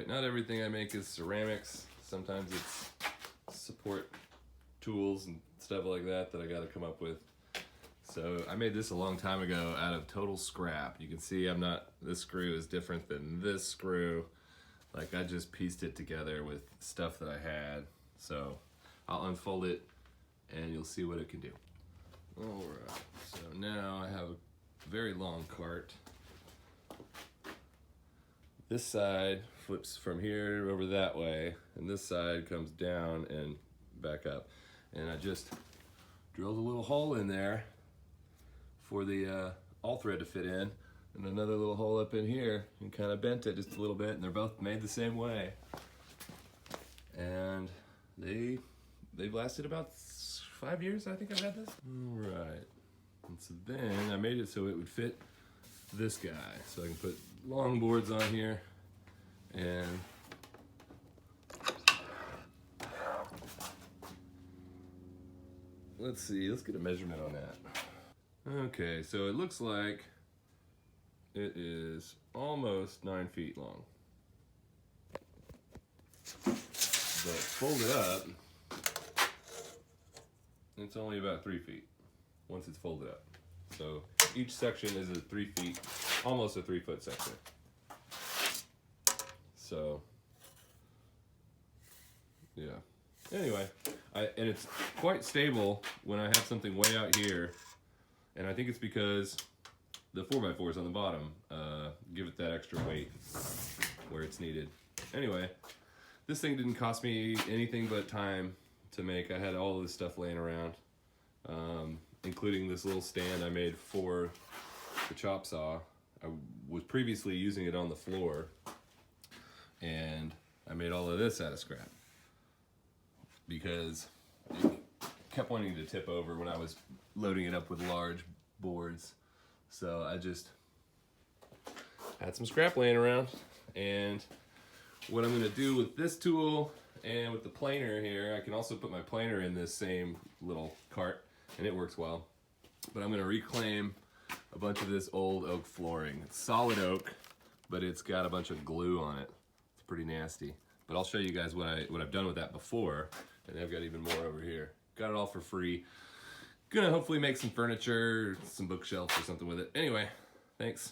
not everything I make is ceramics. Sometimes it's support tools and stuff like that that I got to come up with. So I made this a long time ago out of total scrap. You can see this screw is different than this screw. Like, I just pieced it together with stuff that I had. So I'll unfold it and you'll see what it can do. All right, so now I have a very long cart. This side flips from here over that way, and this side comes down and back up. And I just drilled a little hole in there for the all thread to fit in, and another little hole up in here, and kind of bent it just a little bit, and they're both made the same way. And they've lasted about 5 years, I think I've had this. All right, and so then I made it so it would fit this guy. So I can put long boards on here, and let's see, let's get a measurement on that. Okay, so it looks like it is almost 9 feet long. But folded up, it's only about 3 feet once it's folded up. So each section is a 3 feet, almost a 3 foot section. So, yeah. Anyway, and it's quite stable when I have something way out here. And I think it's because the 4x4s on the bottom give it that extra weight where it's needed. Anyway, this thing didn't cost me anything but time to make. I had all of this stuff laying around, including this little stand I made for the chop saw. I was previously using it on the floor, and I made all of this out of scrap because it kept wanting to tip over when I was loading it up with large boards. So I just had some scrap laying around, and what I'm gonna do with this tool and with the planer here, I can also put my planer in this same little cart and it works well. But I'm gonna reclaim a bunch of this old oak flooring. It's solid oak, but it's got a bunch of glue on it. It's pretty nasty. But I'll show you guys what I've done with that before, and I've got even more over here. Got it all for free. Gonna hopefully make some furniture, some bookshelves or something with it. Anyway, thanks.